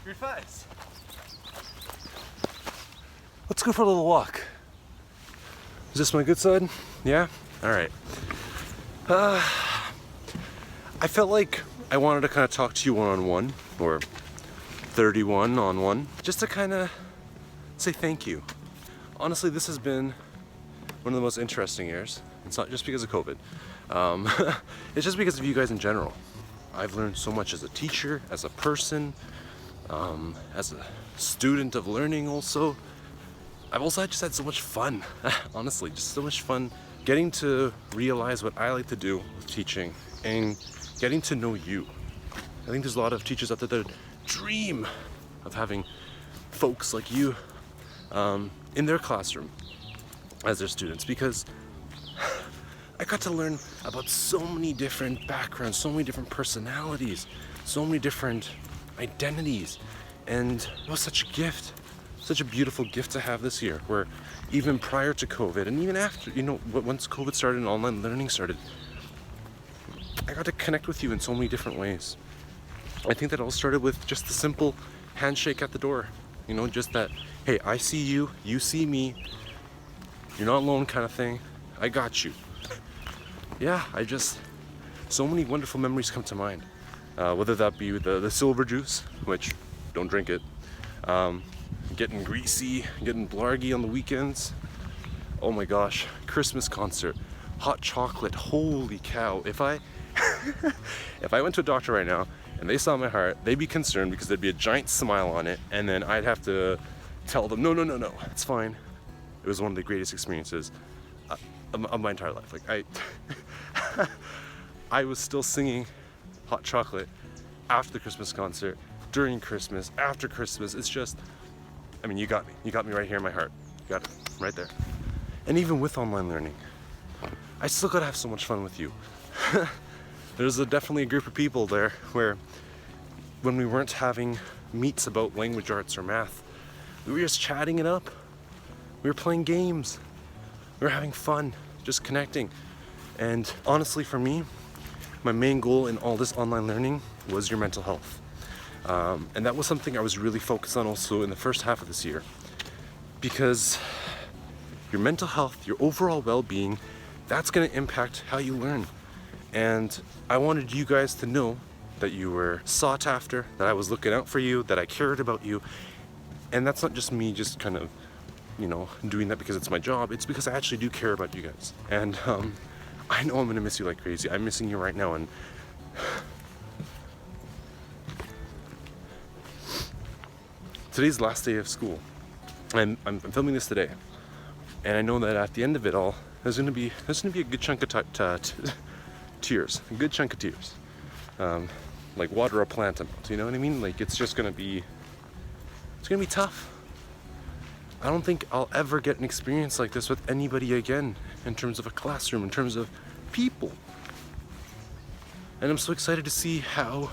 Grade 5s. Let's go for a little walk. Is this my good side? Yeah? Alright. I felt like I wanted to kind of talk to you one-on-one, or 31 on one, just to kind of say thank you. Honestly, this has been one of the most interesting years. It's not just because of COVID. It's just because of you guys in general. I've learned so much as a teacher, as a person, as a student of learning also. I've also just had so much fun, honestly, just so much fun getting to realize what I like to do with teaching and getting to know you. I think there's a lot of teachers out there that dream of having folks like you in their classroom as their students, because I got to learn about so many different backgrounds, so many different personalities, so many different identities, and it was such a gift. Such a beautiful gift to have this year, where even prior to COVID and even after, once COVID started and online learning started, I got to connect with you in so many different ways. I think that all started with just the simple handshake at the door. Just that, hey, I see you, you see me, you're not alone kind of thing. I got you. Yeah, so many wonderful memories come to mind. Whether that be the silver juice, which, don't drink it, getting greasy, getting blargy on the weekends. Oh my gosh, Christmas concert, hot chocolate, holy cow. If I went to a doctor right now and they saw my heart, they'd be concerned because there'd be a giant smile on it, and then I'd have to tell them, no, it's fine. It was one of the greatest experiences of my entire life. Like I was still singing hot chocolate after the Christmas concert, during Christmas, after Christmas. It's just, you got me. You got me right here in my heart. You got it, right there. And even with online learning, I still gotta have so much fun with you. There's definitely a group of people there where when we weren't having meets about language arts or math, we were just chatting it up. We were playing games. We were having fun, just connecting. And honestly, for me, my main goal in all this online learning was your mental health. And that was something I was really focused on also in the first half of this year, because your mental health, your overall well-being, that's going to impact how you learn. And I wanted you guys to know that you were sought after, that I was looking out for you, that I cared about you. And that's not just me just kind of, doing that because it's my job. It's because I actually do care about you guys. And I know I'm going to miss you like crazy. I'm missing you right now. And today's the last day of school, and I'm filming this today, and I know that at the end of it all, there's gonna be a good chunk of tears, a good chunk of tears, like water a plant amount. You know what I mean? Like it's gonna be tough. I don't think I'll ever get an experience like this with anybody again, in terms of a classroom, in terms of people, and I'm so excited to see how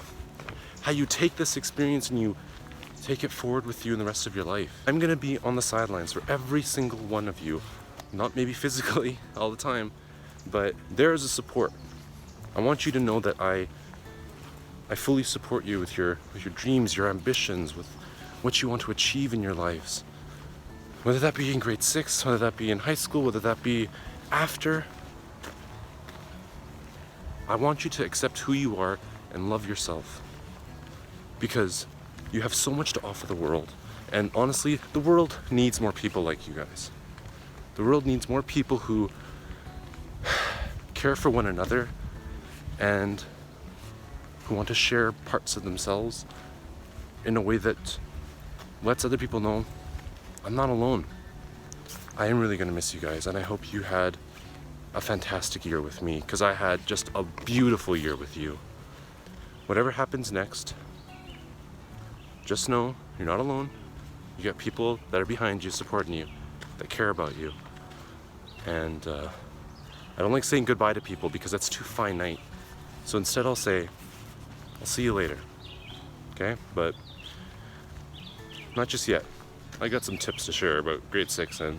you take this experience and you take it forward with you in the rest of your life. I'm gonna be on the sidelines for every single one of you. Not maybe physically all the time, but there is a support. I want you to know that I fully support you with your dreams, your ambitions, with what you want to achieve in your lives. Whether that be in grade 6, whether that be in high school, whether that be after. I want you to accept who you are and love yourself, because you have so much to offer the world. And honestly, the world needs more people like you guys. The world needs more people who care for one another and who want to share parts of themselves in a way that lets other people know I'm not alone. I am really going to miss you guys, and I hope you had a fantastic year with me, because I had just a beautiful year with you. Whatever happens next, just know you're not alone. You got people that are behind you, supporting you, that care about you. And I don't like saying goodbye to people because that's too finite. So instead I'll say, I'll see you later. Okay? But not just yet. I got some tips to share about grade 6, and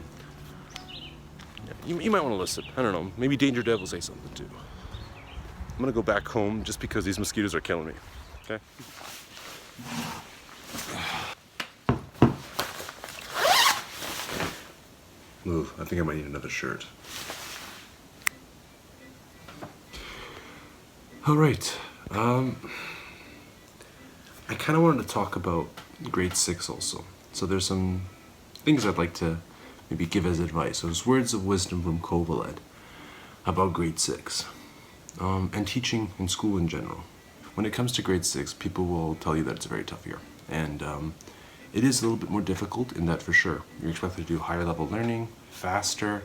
you might want to listen. I don't know. Maybe Danger Dev will say something too. I'm gonna go back home just because these mosquitoes are killing me. Okay? Ooh, I think I might need another shirt. All right. I kind of wanted to talk about grade 6 also. So there's some things I'd like to maybe give as advice. So it's words of wisdom from Kovahled about grade 6 and teaching in school in general. When it comes to grade 6, people will tell you that it's a very tough year. And it is a little bit more difficult in that for sure. You're expected to do higher level learning, faster.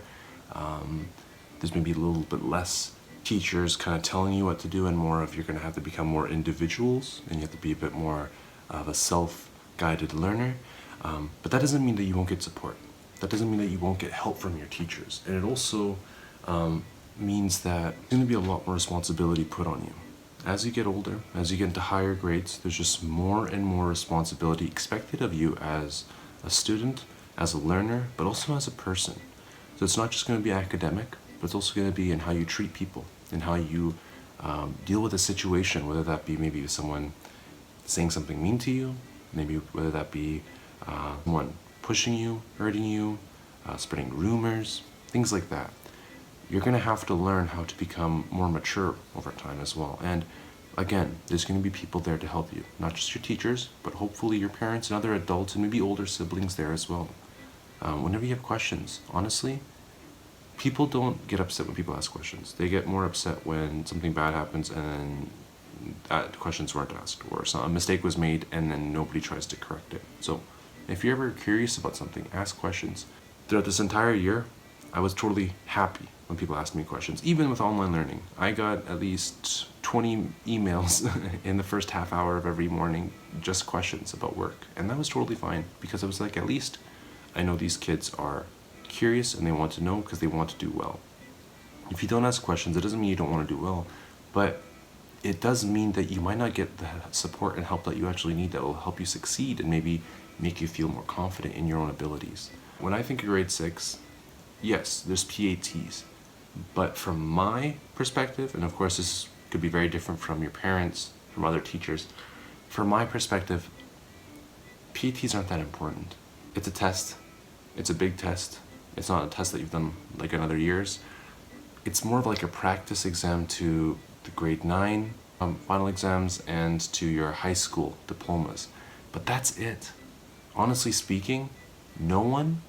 There's maybe a little bit less teachers kind of telling you what to do and more of you're going to have to become more individuals and you have to be a bit more of a self-guided learner. But that doesn't mean that you won't get support. That doesn't mean that you won't get help from your teachers. And it also means that there's going to be a lot more responsibility put on you. As you get older, as you get into higher grades, there's just more and more responsibility expected of you as a student, as a learner, but also as a person. So it's not just going to be academic, but it's also going to be in how you treat people, in how you deal with a situation, whether that be maybe someone saying something mean to you, maybe whether that be someone pushing you, hurting you, spreading rumors, things like that. You're going to have to learn how to become more mature over time as well. And again, there's going to be people there to help you. Not just your teachers, but hopefully your parents and other adults and maybe older siblings there as well. Whenever you have questions, honestly, people don't get upset when people ask questions. They get more upset when something bad happens and questions weren't asked, or a mistake was made and then nobody tries to correct it. So if you're ever curious about something, ask questions. Throughout this entire year, I was totally happy when people asked me questions, even with online learning. I got at least 20 emails in the first half hour of every morning, just questions about work. And that was totally fine, because I was like, at least I know these kids are curious and they want to know because they want to do well. If you don't ask questions, it doesn't mean you don't want to do well, but it does mean that you might not get the support and help that you actually need that will help you succeed and maybe make you feel more confident in your own abilities. When I think of grade 6, yes, there's PATs, but from my perspective, and of course this could be very different from your parents, from other teachers, from my perspective, PATs aren't that important. It's a test. It's a big test. It's not a test that you've done like in other years. It's more of like a practice exam to the grade 9 final exams and to your high school diplomas. But that's it. Honestly speaking, no one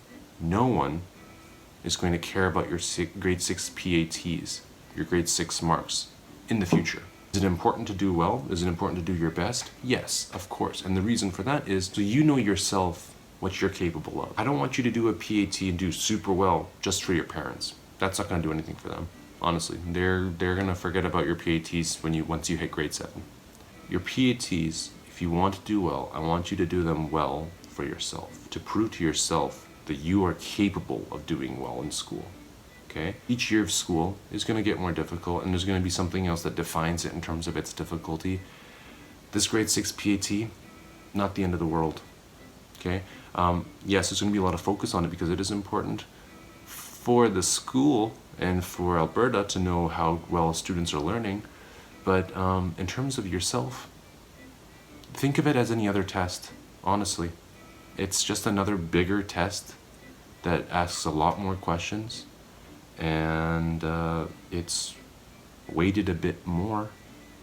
is going to care about your grade 6 PATs, your grade 6 marks in the future. Is it important to do well? Is it important to do your best? Yes, of course. And the reason for that is so you know yourself what you're capable of. I don't want you to do a PAT and do super well just for your parents. That's not going to do anything for them. Honestly, they're going to forget about your PATs once you hit grade 7. Your PATs, if you want to do well, I want you to do them well for yourself, to prove to yourself that you are capable of doing well in school. Okay? Each year of school is going to get more difficult, and there's going to be something else that defines it in terms of its difficulty. This grade 6 PAT, not the end of the world. Okay? Yes, there's going to be a lot of focus on it because it is important for the school and for Alberta to know how well students are learning. But in terms of yourself, think of it as any other test, honestly. It's just another bigger test that asks a lot more questions, and it's weighted a bit more,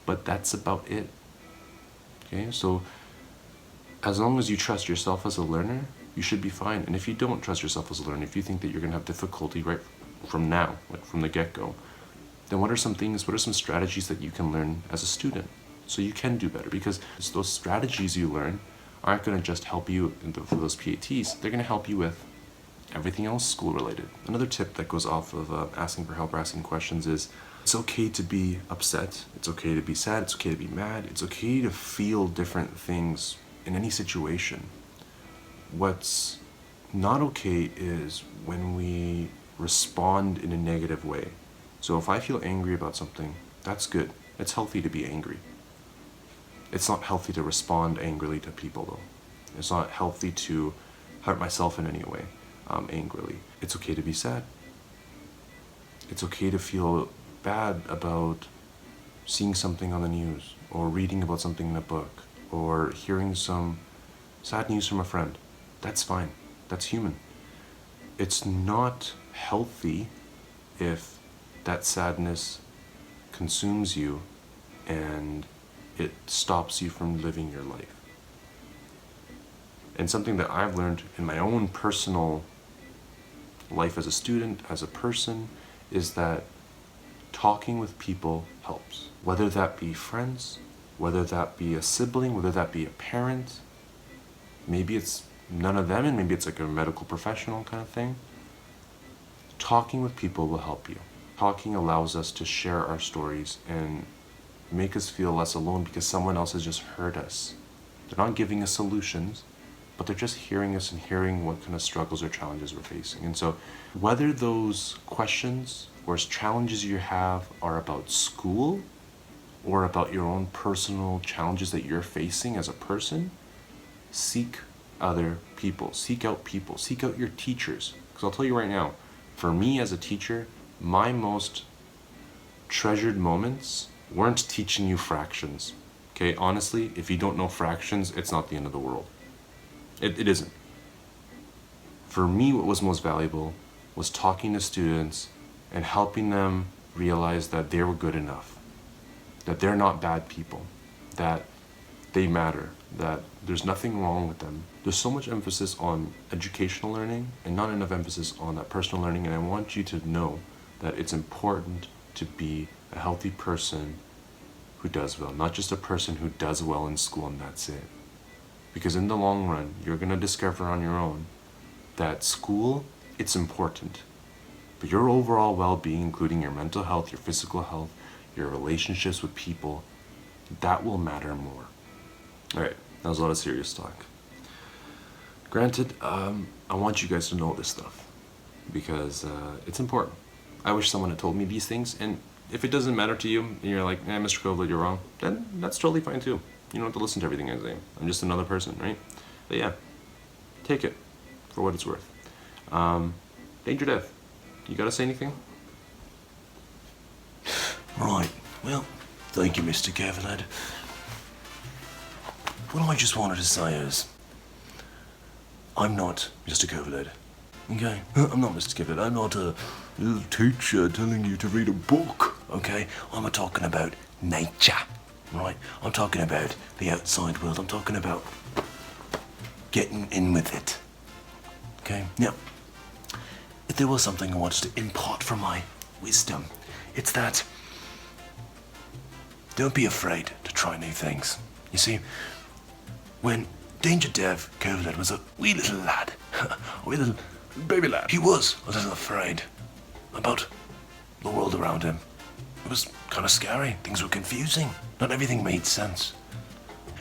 but that's about it. Okay, so as long as you trust yourself as a learner, you should be fine. And if you don't trust yourself as a learner, if you think that you're going to have difficulty right from now, like from the get-go, then what are some strategies that you can learn as a student so you can do better? Because those strategies you learn aren't going to just help you for those PATs, they're going to help you with everything else school related. Another tip that goes off of asking for help or asking questions is it's okay to be upset, it's okay to be sad, it's okay to be mad, it's okay to feel different things in any situation. What's not okay is when we respond in a negative way. So if I feel angry about something, that's good. It's healthy to be angry. It's not healthy to respond angrily to people though. It's not healthy to hurt myself in any way angrily. It's okay to be sad. It's okay to feel bad about seeing something on the news or reading about something in a book or hearing some sad news from a friend. That's fine. That's human. It's not healthy if that sadness consumes you and it stops you from living your life. And something that I've learned in my own personal life as a student, as a person, is that talking with people helps. Whether that be friends, whether that be a sibling, whether that be a parent, maybe it's none of them and maybe it's like a medical professional kind of thing. Talking with people will help you. Talking allows us to share our stories and make us feel less alone because someone else has just heard us. They're not giving us solutions, but they're just hearing us and hearing what kind of struggles or challenges we're facing. And so whether those questions or challenges you have are about school or about your own personal challenges that you're facing as a person, seek other people, seek out your teachers. Because I'll tell you right now, for me as a teacher, my most treasured moments weren't teaching you fractions. Okay, honestly, if you don't know fractions, it's not the end of the world. It isn't. For me, what was most valuable was talking to students and helping them realize that they were good enough, that they're not bad people, that they matter, that there's nothing wrong with them. There's so much emphasis on educational learning and not enough emphasis on that personal learning, and I want you to know that it's important to be a healthy person who does well, not just a person who does well in school and that's it. Because in the long run, you're going to discover on your own that school, it's important. But your overall well-being, including your mental health, your physical health, your relationships with people, that will matter more. All right, that was a lot of serious talk. Granted, I want you guys to know this stuff because it's important. I wish someone had told me these things, and if it doesn't matter to you, and you're like, Mr. Kovahled, you're wrong, then that's totally fine too. You don't have to listen to everything I say. I'm just another person, right? But yeah, take it for what it's worth. Danger Dev, you gotta say anything? Right, well, thank you, Mr. Kovahled. What I just wanted to say is, I'm not Mr. Kovahled. Okay? I'm not Mr. Kovahled. I'm not a little teacher telling you to read a book. Okay? I'm talking about nature. Right? I'm talking about the outside world. I'm talking about getting in with it. Okay? Now, if there was something I wanted to impart from my wisdom, it's that don't be afraid to try new things. You see, when Danger Dev Kovahled was a wee little lad, a wee little baby lad, he was a little afraid about the world around him. It was kind of scary. Things were confusing. Not everything made sense.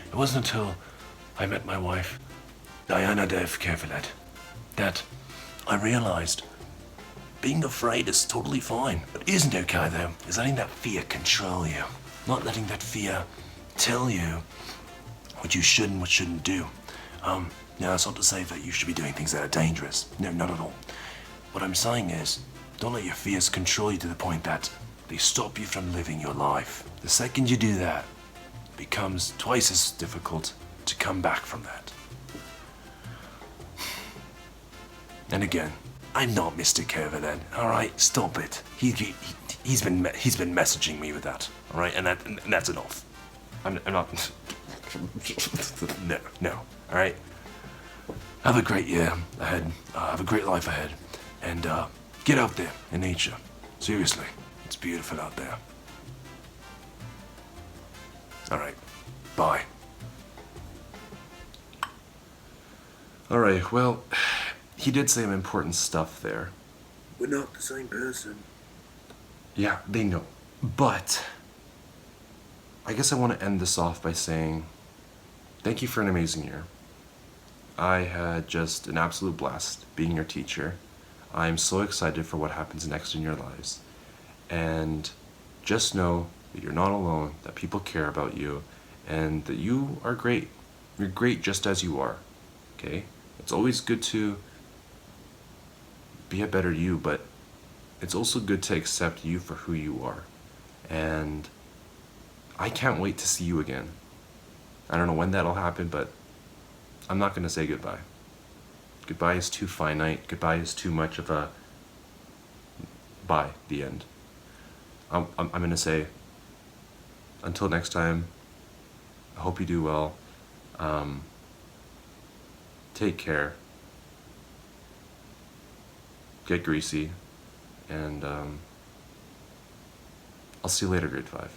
It wasn't until I met my wife, Diana Dev Kovahled, that I realized being afraid is totally fine. What isn't okay, though, is letting that fear control you. Not letting that fear tell you what you should and what shouldn't do. Now, that's not to say that you should be doing things that are dangerous. No, not at all. What I'm saying is, don't let your fears control you to the point that they stop you from living your life. The second you do that, it becomes twice as difficult to come back from that. And again, I'm not Mr. Kovahled, all right? Stop it. He's been messaging me with that, all right? And that's enough. I'm not. No, all right? Have a great year ahead. Have a great life ahead. And get out there in nature. Seriously, it's beautiful out there. All right, bye. All right, well, he did say some important stuff there. We're not the same person. Yeah, they know. But I guess I want to end this off by saying thank you for an amazing year. I had just an absolute blast being your teacher. I'm so excited for what happens next in your lives. And just know that you're not alone, that people care about you, and that you are great. You're great just as you are, okay? It's always good to be a better you, but it's also good to accept you for who you are. And I can't wait to see you again. I don't know when that'll happen, but I'm not gonna say goodbye. Goodbye is too finite. Goodbye is too much of a bye, the end. I'm gonna say, until next time, I hope you do well. Take care. Get greasy. And I'll see you later, grade 5.